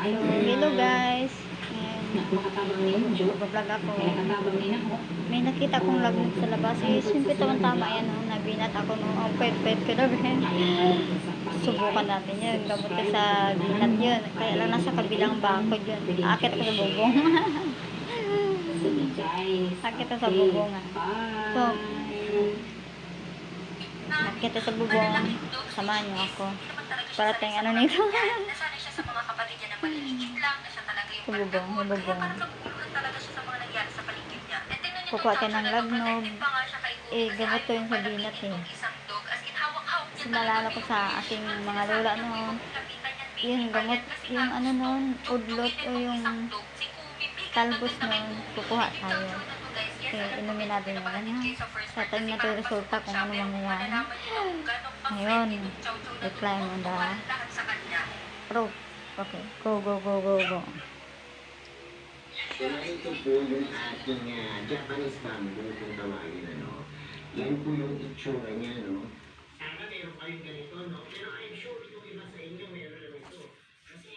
Hello guys. Nag-vlog ako. May nakita kong lagnat sa labas. Siyempre tama yan. Nabinat ako nung pet ko na rin. Subukan natin yun. Gamot ka sa binat yun. Kaya lang nasa kabilang bakod yun. Akit ako sa bubong. Akit ako sa bubong. So, akit ako sa bubong. Samahan niyo ako. Parating ano nito. Nasanay siya sa mga kapatid niya na maliliit lang, na siya talaga yung Bubong. Kaya parang naguguluhan talaga siya sa mga nangyari sa paligid niya. And tingnan niyo Kukuha tayo ng lagnog. Gamot to yung sa binat Sinalala ko sa aking mga lola noon. Yung gamot, yung ano noon, udlot o yung talbos noon, kukuha tayo. Inumin natin yun. Sa time na ito yung resulta kung ano mangyayari. Ngayon, decline on the proof. Okay, go. So, ito po yung ating Japanese bamboo kung tawagin, ano. Yan po yung itsura niya, no. Sana meron kayong ganito, no. Pero I'm sure yung iba sa inyo meron lang ito. Kasi,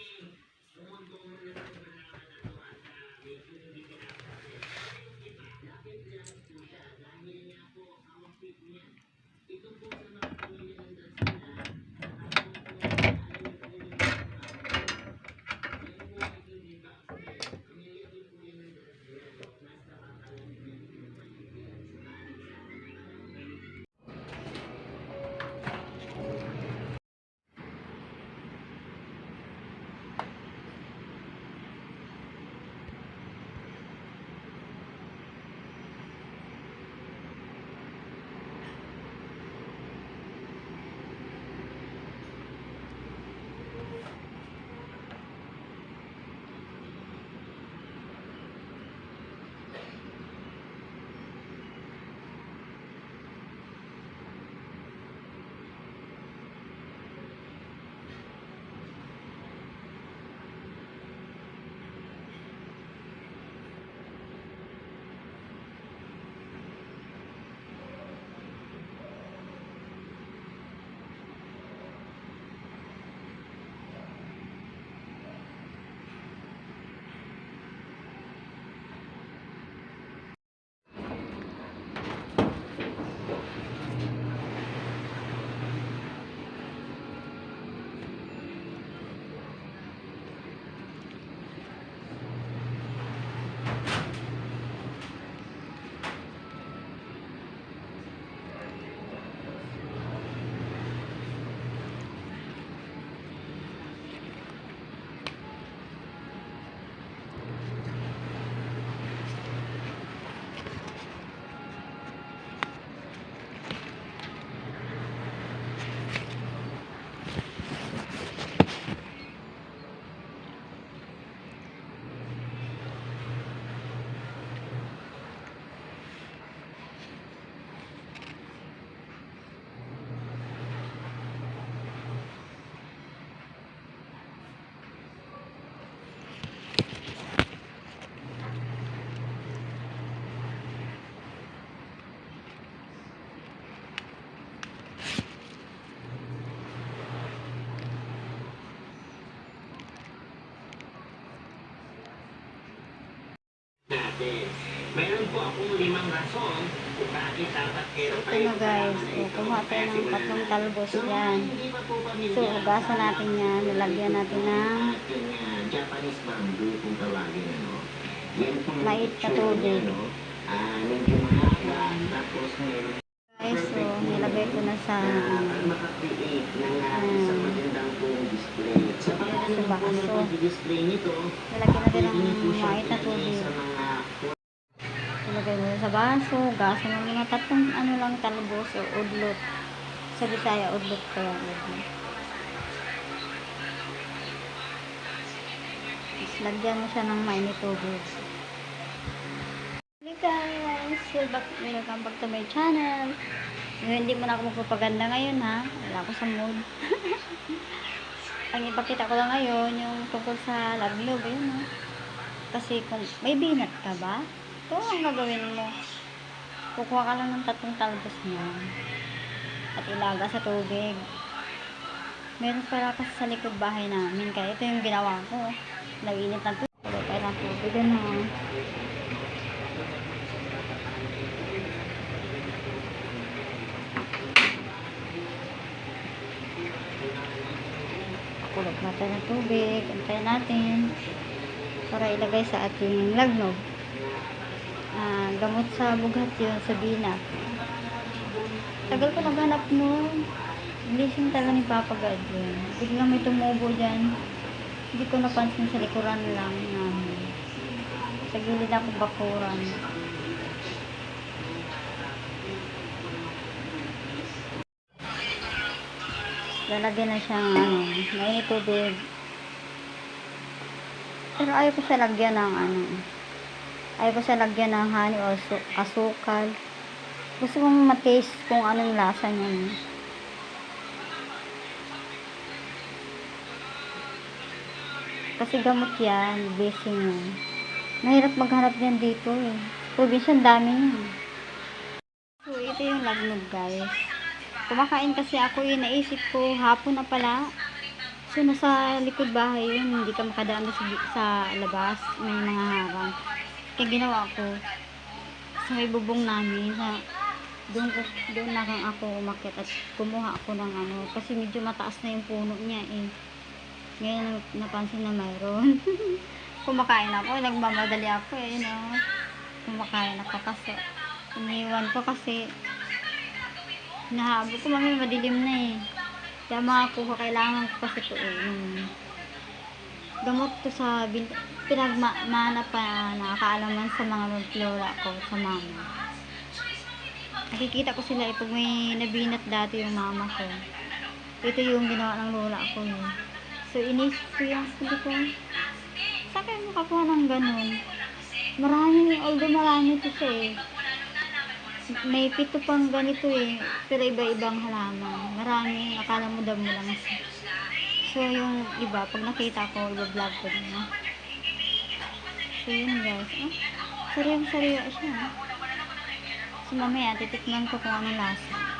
tumuntong na ito at medyo hindi pinapasaya. Yung iba, lapit lang po siya. Dahil nga po, awapit niya. Ito po sa mga pamilya ng Dansila. Mayroon po akong 5 rason kung bakit dapat meron tayo. Ito na guys, kuha tayo ng 3 talbos yan. So, ugasan natin yan, nilagyan natin ng Japanese bamboo kung tawagin, ano. mait na tubig. Medyo mahaba, tapos meron Guys, so, nilagay ko na sa maka-create ng sa magandang pong display. Sa pag-display nito, nilagyan natin ng mait na tubig. Ilagay mo sa baso, gaso ng mga 3 ano lang talbos o udlot. Sa Bisaya, udlot ko yung udlot. Lagyan mo siya ng mainit tubig. Hey guys! Welcome back to my channel. Hindi mo na ako magpapaganda ngayon ha. Wala ako sa mood. Ang ipakita ko lang ngayon yung tungkol sa lagnog. Ayun ha. Kasi kung may binat ka ba? Ito ang gagawin mo. Kukuha ka lang ng 3 talbos niya at ilaga sa tubig. Meron pala kasi sa likod bahay namin. Kaya ito yung ginawa ko. Nag-init ng tubig. Kaya ng tubig ano. Kulot natin ng tubig. Antayin natin. Para ilagay sa ating lagnog. Gamot sa bugat yun. Sa binat. Tagal ko naghanap nun. Blessing talaga ni Papa God yun. Biglang may tumubo dyan. Hindi ko napansin sa likuran lang namin. Sa gilid ako bakuran. Lalagyan na siyang mainit tubig. Pero ayaw ko siya lagyan ng ayaw ko siya lagyan ng honey o asukal. Gusto kong mataste kung anong lasa niya. Kasi gamot yan, blessing yan. Mahirap maghanap yan dito eh. Probinsya, dami yan. So, ito yung lagnog guys. Kumakain kasi ako yun, naisip ko, hapon na pala. So, nasa likod bahay yun, hindi ka makadaan sa labas, may mga harang. Kaya ginawa ko, sa may bubong namin, doon na kang ako umakyat at kumuha ako ng kasi medyo mataas na yung puno niya eh. Ngayon napansin na mayroon. Kumakain ako, nagmamadali ako eh, kumakain ako kasi iniwan ko kasi nahabol ko mami madilim na eh. Kaya makakuha kailangan ko kasi ito eh. Gamot to sa pinagmana pa nakakaalaman sa mga lola ko, sa mama. Nakikita ko sila pag may nabinat dati yung mama ko. Ito yung ginawa ng lola ko eh. So, inisip ko yung sabi ko, saan kayo makakuha ng ganun? Marami, although marami ito siya eh. May 7 pang ganito eh, pero iba-ibang halaman. Marami, akala mo damo lang siya. So, yung iba, pag nakita ko, iba-vlog ko din. So, yun guys. Sariwa siya. So, mamaya, titikman ko kung anong lasa.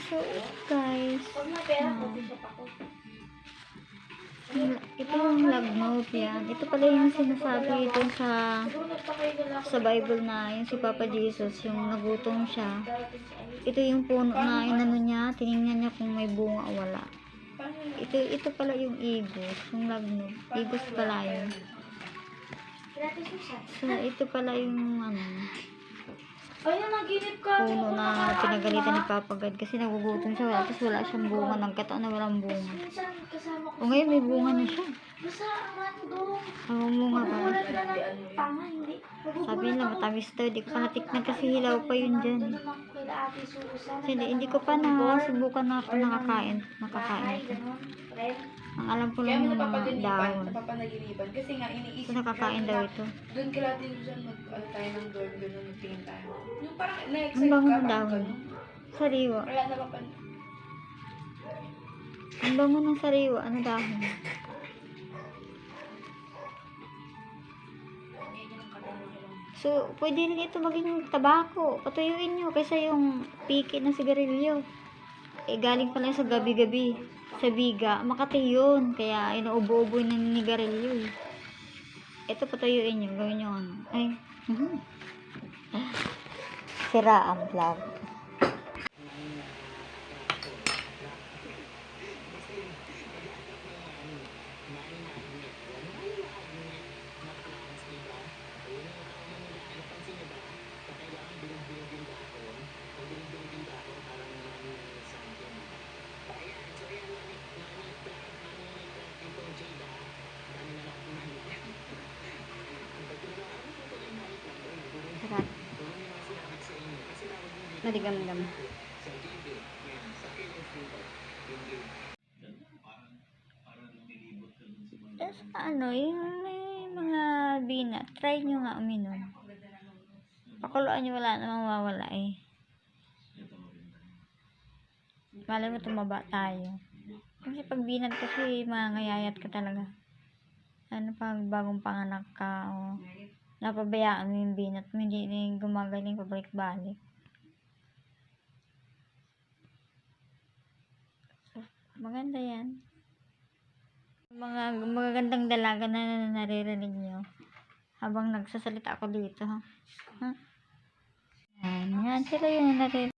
So, guys, ito yung lagnog yan. Ito pala yung sinasabi ito sa Bible na yung si Papa Jesus, yung nagutom siya. Ito yung puno na inano niya, tinignan niya kung may bunga o wala. Ito pala yung igos, yung lagnog. Igos pala yun. So, ito pala yung puno na pinagalitan ni Papa God kasi nagugutom siya tapos wala siyang bunga, nagkataon na walang bunga. O ngayon may bunga na siya. Ang bunga pa. Sabi nila matamis daw, di ko pa natikman kasi hilaw pa yun dyan. Kasi hindi ko pa nasubukan na ako nakakain ito. Ang alam ko lang yung mga dahon. Kasi nga, iniisip So, nakakain daw ito. doon ka natin dyan tayo ng dorm, gano'n, magtingin tayo. Yung parang, na-excite Ang bango ka, ng dahon. Sariwa. Wala na lang pa. Ang bango ng sariwa. Ano dahon? So, pwede rin ito maging tabako. Patuyuin nyo kaysa yung piki ng sigarilyo. Eh, galing pala sa gabi-gabi. Sa biga. Makati yun. Kaya, inuubo-ubo ng nigarilyo eh. Ito, patuyuin nyo. Gawin nyo Ay. Sira ang vlog. Sarap. Maligam-gam. Tapos yung may mga binat, try nyo nga uminom. Pakuluan nyo, wala namang mawawala eh. Malay mo tumaba tayo. Kasi pag binat kasi, mangayayat ka talaga. ano pag bagong panganak ka o napabayaan mo yung binat mo, hindi rin gumagaling pabalik-balik. So, maganda yan. Mga magagandang dalaga na naririnig nyo habang nagsasalita ako dito. Ha? Yan, yan. Sila yun naririnig.